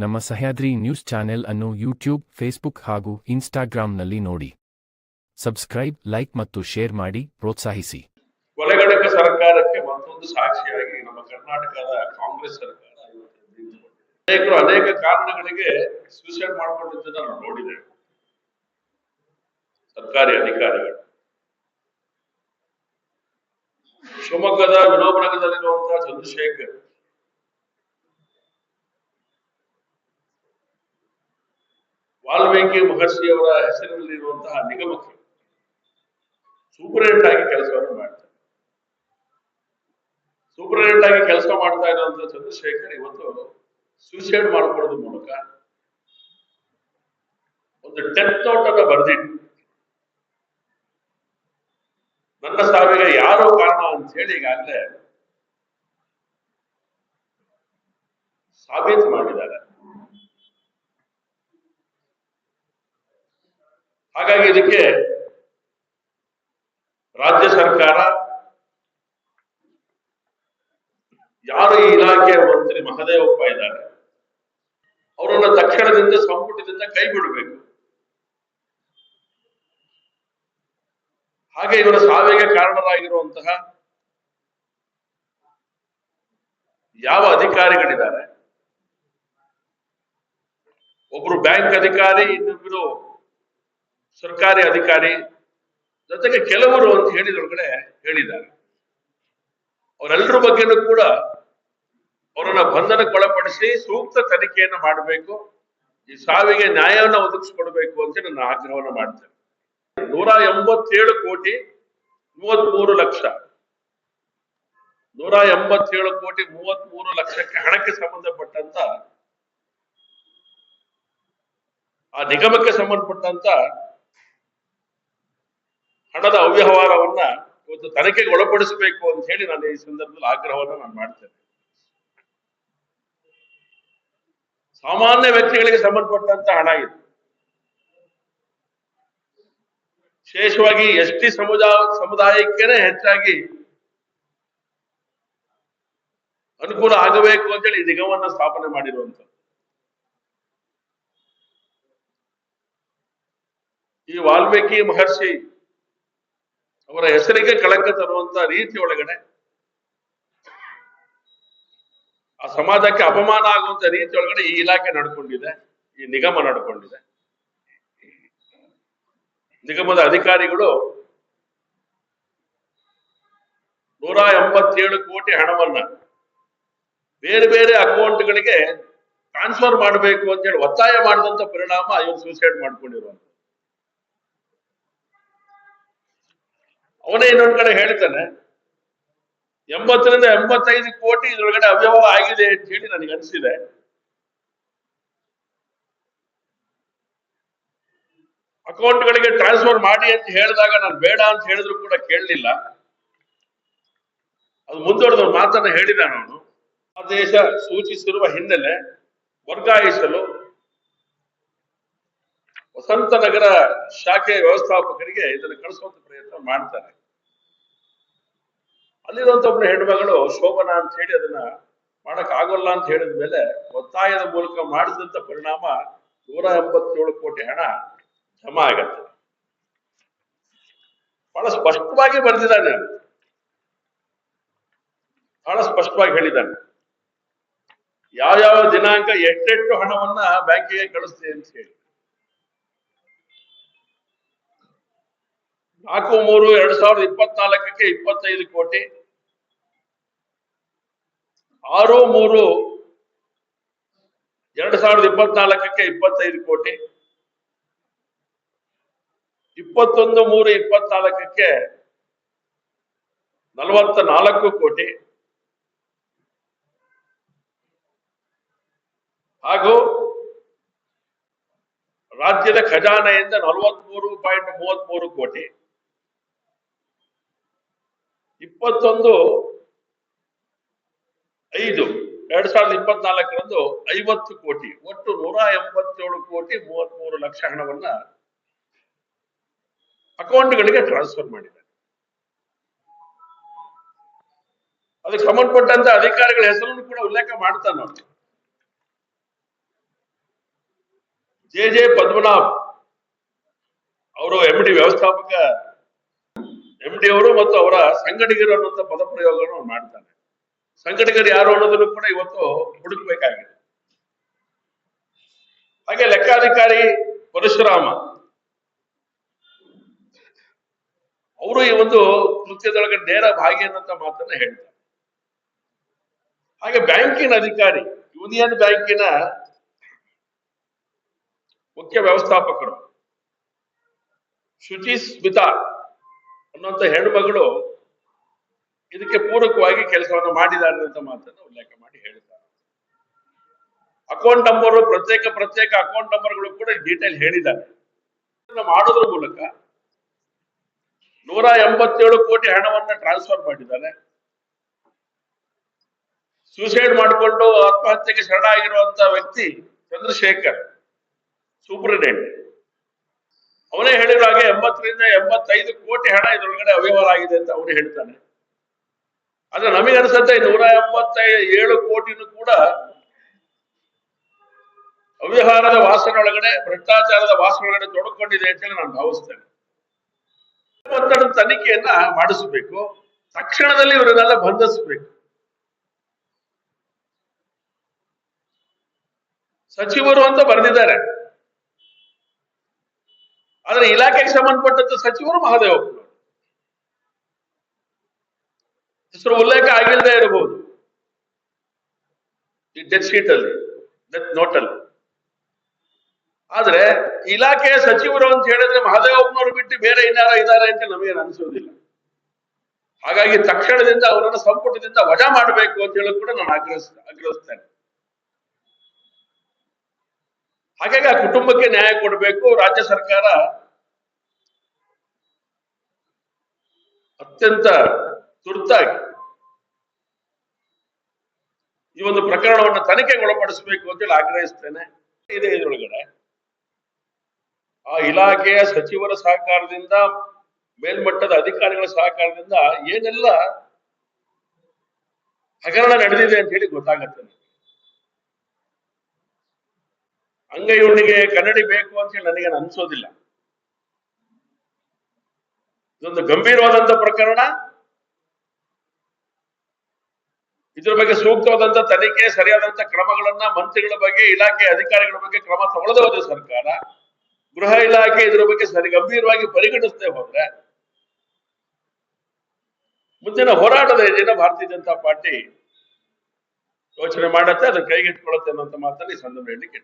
ನಮ್ಮ Sahyadri news channel ಅನ್ನು YouTube, Facebook ಹಾಗೂ ಇನ್ಸ್ಟಾಗ್ರಾಂನಲ್ಲಿ ನೋಡಿ. ಸಬ್ಸ್ಕ್ರೈಬ್, ಲೈಕ್ ಮತ್ತು ಶೇರ್ ಮಾಡಿ ಪ್ರೋತ್ಸಾಹಿಸಿ. ಕೊಲೆಗಡಕ ಸರ್ಕಾರಕ್ಕೆ ಮತ್ತೊಂದು ಸಾಕ್ಷಿಯಾಗಿ ನಮ್ಮ ಕರ್ನಾಟಕದ ಕಾಂಗ್ರೆಸ್ ಸರ್ಕಾರ ಅನೇಕ ಕಾರಣಗಳಿಗೆ ಸೂಸೈಡ್ ಮಾಡಿಕೊಂಡಿದ್ದನ್ನು ನಾವು ನೋಡಿದ್ದೇವೆ. ಸರ್ಕಾರಿ ಅಧಿಕಾರಿಗಳು ಶಿವಮೊಗ್ಗದ ವಿನೋಬನಗರದಲ್ಲಿರುವಂತಹ ಚಂದ್ರಶೇಖರ್ ವಾಲ್ಮೀಕಿ ಮಹರ್ಷಿಯವರ ಹೆಸರಿನಲ್ಲಿರುವಂತಹ ನಿಗಮಕ್ಕೆ ಸೂಪರಿಂಟೆಂಡೆಂಟ್ ಆಗಿ ಕೆಲಸವನ್ನು ಮಾಡ್ತಾರೆ. ಸೂಪರಿಂಟೆಂಡೆಂಟ್ ಆಗಿ ಕೆಲಸ ಮಾಡ್ತಾ ಇರುವಂತಹ ಚಂದ್ರಶೇಖರ್ ಇವತ್ತು ಸೂಸೈಡ್ ಮಾಡಿಕೊಳ್ಳೋದ್ರ ಮೂಲಕ ಒಂದು ಡೆತ್ ನೋಟ್ ಅನ್ನು ಬರೆದಿಟ್ಟು ನನ್ನ ಸಾವಿಗೆ ಯಾರೋ ಕಾರಣ ಅಂತ ಹೇಳಿ ಈಗಾಗಲೇ ಸಾಬೀತು ಮಾಡಿದ್ದಾರೆ. ಹಾಗಾಗಿ ಇದಕ್ಕೆ ರಾಜ್ಯ ಸರ್ಕಾರ, ಯಾರು ಈ ಇಲಾಖೆಯ ಮಂತ್ರಿ ಮಹದೇವಪ್ಪ ಇದ್ದಾರೆ, ಅವರನ್ನ ತಕ್ಷಣದಿಂದ ಸಂಪುಟದಿಂದ ಕೈ ಬಿಡಬೇಕು. ಹಾಗೆ ಇವರ ಸಾವಿಗೆ ಕಾರಣರಾಗಿರುವಂತಹ ಯಾವ ಅಧಿಕಾರಿಗಳಿದ್ದಾರೆ, ಒಬ್ರು ಬ್ಯಾಂಕ್ ಅಧಿಕಾರಿ, ಇನ್ನೊಬ್ಬರು ಸರ್ಕಾರಿ ಅಧಿಕಾರಿ, ಜೊತೆಗೆ ಕೆಲವರು ಅಂತ ಹೇಳಿದೊಳಗಡೆ ಹೇಳಿದ್ದಾರೆ. ಅವರೆಲ್ಲರ ಬಗ್ಗೆನೂ ಕೂಡ ಅವರನ್ನ ಬಂಧನಕ್ಕೊಳಪಡಿಸಿ ಸೂಕ್ತ ತನಿಖೆಯನ್ನು ಮಾಡಬೇಕು. ಈ ಸಾವಿಗೆ ನ್ಯಾಯವನ್ನು ಒದಗಿಸಿಕೊಡ್ಬೇಕು ಅಂತ ನನ್ನ ಆಗ್ರಹವನ್ನು ಮಾಡ್ತೇನೆ. 187 ಕೋಟಿ 33 ಲಕ್ಷ 187 ಕೋಟಿ 33 ಲಕ್ಷಕ್ಕೆ ಹಣಕ್ಕೆ ಸಂಬಂಧಪಟ್ಟಂತ ಆ ನಿಗಮಕ್ಕೆ ಸಂಬಂಧಪಟ್ಟಂತ ಹಣದ ಅವ್ಯವಹಾರವನ್ನ ಇವತ್ತು ತನಿಖೆಗೆ ಒಳಪಡಿಸಬೇಕು ಅಂತ ಹೇಳಿ ನಾನು ಈ ಸಂದರ್ಭದಲ್ಲಿ ಆಗ್ರಹವನ್ನು ನಾನು ಮಾಡ್ತೇನೆ. ಸಾಮಾನ್ಯ ವ್ಯಕ್ತಿಗಳಿಗೆ ಸಂಬಂಧಪಟ್ಟಂತ ಹಣ ಇದು. ವಿಶೇಷವಾಗಿ ಎಸ್ಟಿ ಸಮುದಾಯಕ್ಕೇನೆ ಹೆಚ್ಚಾಗಿ ಅನುಕೂಲ ಆಗಬೇಕು ಅಂತೇಳಿ ಈ ನಿಗಮವನ್ನು ಸ್ಥಾಪನೆ ಮಾಡಿರುವಂಥದ್ದು. ಈ ವಾಲ್ಮೀಕಿ ಮಹರ್ಷಿ ಅವರ ಹೆಸರಿಗೆ ಕಳಂಕ ತರುವಂತ ರೀತಿ ಒಳಗಡೆ, ಆ ಸಮಾಜಕ್ಕೆ ಅಪಮಾನ ಆಗುವಂತ ರೀತಿ ಒಳಗಡೆ ಈ ಇಲಾಖೆ ನಡ್ಕೊಂಡಿದೆ, ಈ ನಿಗಮ ನಡ್ಕೊಂಡಿದೆ. ನಿಗಮದ ಅಧಿಕಾರಿಗಳು 187 ಕೋಟಿ ಹಣವನ್ನ ಬೇರೆ ಬೇರೆ ಅಕೌಂಟ್ಗಳಿಗೆ ಟ್ರಾನ್ಸ್ಫರ್ ಮಾಡಬೇಕು ಅಂತ ಹೇಳಿ ಒತ್ತಾಯ ಮಾಡಿದಂತ ಪರಿಣಾಮ ಇವರು ಸೂಸೈಡ್ ಮಾಡ್ಕೊಂಡಿರುವಂತ. ಅವನೇ ಇನ್ನೊಂದ್ ಕಡೆ ಹೇಳ್ತಾನೆ 80 ರಿಂದ 85 ಕೋಟಿ ಇದರೊಳಗಡೆ ಅವ್ಯವಹಾರ ಆಗಿದೆ ಅಂತ ಹೇಳಿ ನನಗೆ ಅನಿಸಿದೆ. ಅಕೌಂಟ್ಗಳಿಗೆ ಟ್ರಾನ್ಸ್ಫರ್ ಮಾಡಿ ಅಂತ ಹೇಳಿದಾಗ ನಾನು ಬೇಡ ಅಂತ ಹೇಳಿದ್ರು ಕೂಡ ಕೇಳಲಿಲ್ಲ. ಅದು ಮುಂದುವರೆದ ಮಾತನ್ನ ಹೇಳಿದ ನಾನು. ಆದೇಶ ಸೂಚಿಸಿರುವ ಹಿನ್ನೆಲೆ ವರ್ಗಾಯಿಸಲು ವಸಂತನಗರ ಶಾಖೆಯ ವ್ಯವಸ್ಥಾಪಕರಿಗೆ ಇದನ್ನು ಕಳಿಸುವಂತ ಪ್ರಯತ್ನ ಮಾಡ್ತಾರೆ. ಅಲ್ಲಿರುವಂತ ಒಬ್ಬರು ಹೆಣ್ಮಗಳು ಶೋಭನಾ ಅಂತ ಹೇಳಿ ಅದನ್ನ ಮಾಡಕ್ ಆಗೋಲ್ಲ ಅಂತ ಹೇಳಿದ ಮೇಲೆ ಒತ್ತಾಯದ ಮೂಲಕ ಮಾಡಿದಂತ ಪರಿಣಾಮ 187 ಕೋಟಿ ಹಣ ಜಮಾ ಆಗತ್ತೆ. ಬಹಳ ಸ್ಪಷ್ಟವಾಗಿ ಬರೆದಿದ್ದಾನೆ, ಬಹಳ ಸ್ಪಷ್ಟವಾಗಿ ಹೇಳಿದ್ದಾನೆ ಯಾವ ದಿನಾಂಕ ಎಷ್ಟೆಷ್ಟು ಹಣವನ್ನ ಬ್ಯಾಂಕಿಗೆ ಕಳಿಸ್ತೀವಿ ಅಂತ ಹೇಳಿ. 4/3/2024ಕ್ಕೆ 25 ಕೋಟಿ, 6/3/2024ಕ್ಕೆ 25 ಕೋಟಿ, 21/3/24ಕ್ಕೆ 44 ಕೋಟಿ ಹಾಗೂ ರಾಜ್ಯದ ಖಜಾನೆಯಿಂದ 43.33 ಕೋಟಿ, 21/5/2024ರಂದು 50 ಕೋಟಿ, ಒಟ್ಟು 187 ಕೋಟಿ 33 ಲಕ್ಷ ಹಣವನ್ನ ಅಕೌಂಟ್ಗಳಿಗೆ ಟ್ರಾನ್ಸ್ಫರ್ ಮಾಡಿದ್ದಾರೆ. ಅದಕ್ಕೆ ಸಂಬಂಧಪಟ್ಟಂತ ಅಧಿಕಾರಿಗಳ ಹೆಸರನ್ನು ಕೂಡ ಉಲ್ಲೇಖ ಮಾಡ್ತಾನೆ. ಜೆ ಪದ್ಮನಾಭ್ ಅವರು MD ವ್ಯವಸ್ಥಾಪಕ MD ಅವರು ಮತ್ತು ಅವರ ಸಂಗಡಿಗರು ಅನ್ನುವಂಥ ಪದಪ್ರಯೋಗವನ್ನು ಮಾಡ್ತಾನೆ. ಸಂಗಡಿಗರು ಯಾರು ಅನ್ನೋದನ್ನು ಕೂಡ ಇವತ್ತು ಹುಡುಕಬೇಕಾಗಿದೆ. ಹಾಗೆ ಲೆಕ್ಕಾಧಿಕಾರಿ ಪರಶುರಾಮ ಅವರು ಈ ಒಂದು ಕೃತ್ಯದೊಳಗೆ ನೇರ ಭಾಗಿ ಅನ್ನುವಂಥ ಮಾತನ್ನ ಹೇಳ್ತಾರೆ. ಹಾಗೆ ಬ್ಯಾಂಕಿನ ಅಧಿಕಾರಿ, ಯೂನಿಯನ್ ಬ್ಯಾಂಕಿನ ಮುಖ್ಯ ವ್ಯವಸ್ಥಾಪಕರು ಶುಚಿ ಸ್ಮಿತಾ ಅನ್ನುವಂಥ ಹೆಣ್ಣುಮಗಳು ಇದಕ್ಕೆ ಪೂರಕವಾಗಿ ಕೆಲಸವನ್ನು ಮಾಡಿದ್ದಾರೆ ಅಂತ ಮಾತನ್ನು ಉಲ್ಲೇಖ ಮಾಡಿ ಹೇಳಿದ್ದಾರೆ. ಅಕೌಂಟ್ ನಂಬರ್ ಪ್ರತ್ಯೇಕ ಅಕೌಂಟ್ ನಂಬರ್ಗಳು ಕೂಡ ಡೀಟೇಲ್ ಹೇಳಿದ್ದಾರೆ. ಮಾಡೋದ್ರ ಮೂಲಕ 187 ಕೋಟಿ ಹಣವನ್ನ ಟ್ರಾನ್ಸ್ಫರ್ ಮಾಡಿದ್ದಾರೆ. ಸೂಸೈಡ್ ಮಾಡಿಕೊಂಡು ಆತ್ಮಹತ್ಯೆಗೆ ಶರಣಾಗಿರುವಂತಹ ವ್ಯಕ್ತಿ ಚಂದ್ರಶೇಖರ್ ಸೂಪರಿಂಟೆಂಡೆಂಟ್, ಅವನೇ ಹೇಳಿರೋ ಹಾಗೆ 80 ರಿಂದ 85 ಕೋಟಿ ಹಣ ಇದರೊಳಗಡೆ ಅವ್ಯವಹಾರ ಆಗಿದೆ ಅಂತ ಅವನು ಹೇಳ್ತಾನೆ. ಆದ್ರೆ ನಮಗೆ ಅನ್ಸುತ್ತೆ 187 ಕೋಟಿನೂ ಕೂಡ ಅವ್ಯವಹಾರದ ವಾಸನೆ ಒಳಗಡೆ, ಭ್ರಷ್ಟಾಚಾರದ ವಾಸನೆ ಒಳಗಡೆ ತೊಡಕೊಂಡಿದೆ ಅಂತ ಹೇಳಿ ನಾನು ಭಾವಿಸ್ತೇನೆ. ಒತ್ತಡ ತನಿಖೆಯನ್ನ ಮಾಡಿಸಬೇಕು, ತಕ್ಷಣದಲ್ಲಿ ಇವರನ್ನೆಲ್ಲ ಬಂಧಿಸಬೇಕು. ಸಚಿವರು ಅಂತ ಬರೆದಿದ್ದಾರೆ, ಆದ್ರೆ ಇಲಾಖೆಗೆ ಸಂಬಂಧಪಟ್ಟಂತ ಸಚಿವರು ಮಹದೇವಪ್ಪನವರು ಹೆಸರು ಉಲ್ಲೇಖ ಆಗಿಲ್ಲದೆ ಇರಬಹುದು ಈ ಡೆತ್ ಶೀಟ್ ಅಲ್ಲಿ, ಡೆತ್ ನೋಟ್ ಅಲ್ಲಿ. ಆದ್ರೆ ಇಲಾಖೆಯ ಸಚಿವರು ಅಂತ ಹೇಳಿದ್ರೆ ಮಹದೇವಪ್ಪನವರು ಬಿಟ್ಟು ಬೇರೆ ಇನ್ನಾರ ಇದ್ದಾರೆ ಅಂತ ನಮಗೆ ಅನಿಸೋದಿಲ್ಲ. ಹಾಗಾಗಿ ತಕ್ಷಣದಿಂದ ಅವರನ್ನು ಸಂಪುಟದಿಂದ ವಜಾ ಮಾಡಬೇಕು ಅಂತ ಹೇಳಿ ಕೂಡ ನಾನು ಆಗ್ರಹಿಸ್ತೇನೆ. ಹಾಗಾಗಿ ಆ ಕುಟುಂಬಕ್ಕೆ ನ್ಯಾಯ ಕೊಡಬೇಕು. ರಾಜ್ಯ ಸರ್ಕಾರ ಅತ್ಯಂತ ತುರ್ತಾಗಿ ಈ ಒಂದು ಪ್ರಕರಣವನ್ನು ತನಿಖೆಗೆ ಒಳಪಡಿಸಬೇಕು ಅಂತೇಳಿ ಆಗ್ರಹಿಸ್ತೇನೆ. ಇದೆ ಇದರೊಳಗಡೆ ಆ ಇಲಾಖೆಯ ಸಚಿವರ ಸಹಕಾರದಿಂದ, ಮೇಲ್ಮಟ್ಟದ ಅಧಿಕಾರಿಗಳ ಸಹಕಾರದಿಂದ ಏನೆಲ್ಲ ಹಗರಣ ನಡೆದಿದೆ ಅಂತ ಹೇಳಿ ಗೊತ್ತಾಗತ್ತೆ. ಅಂಗೈಯುಣ್ಣಿಗೆ ಕನ್ನಡಿ ಬೇಕು ಅಂತ ಹೇಳಿ ನನಗೆ ಅನ್ಸೋದಿಲ್ಲ. ಇದೊಂದು ಗಂಭೀರವಾದಂತ ಪ್ರಕರಣ. ಇದ್ರ ಬಗ್ಗೆ ಸೂಕ್ತವಾದಂತ ತನಿಖೆ, ಸರಿಯಾದಂತ ಕ್ರಮಗಳನ್ನ ಮಂತ್ರಿಗಳ ಬಗ್ಗೆ, ಇಲಾಖೆ ಅಧಿಕಾರಿಗಳ ಬಗ್ಗೆ ಕ್ರಮ ತಗೊಳ್ಳದೆ ಹೋದ್ರೆ ಸರ್ಕಾರ, ಗೃಹ ಇಲಾಖೆ ಇದ್ರ ಬಗ್ಗೆ ಗಂಭೀರವಾಗಿ ಪರಿಗಣಿಸದೆ ಹೋದ್ರೆ ಮುಂದಿನ ಹೋರಾಟದ ದಿನ ಭಾರತೀಯ ಜನತಾ ಪಾರ್ಟಿ ಯೋಚನೆ ಮಾಡತ್ತೆ, ಅದನ್ನ ಕೈಗೆತ್ತಿಕೊಳ್ಳುತ್ತೆ ಅನ್ನೋಂಥ ಮಾತಲ್ಲಿ ಸಂದರ್ಭ ಹೇಳಲಿಕ್ಕೆ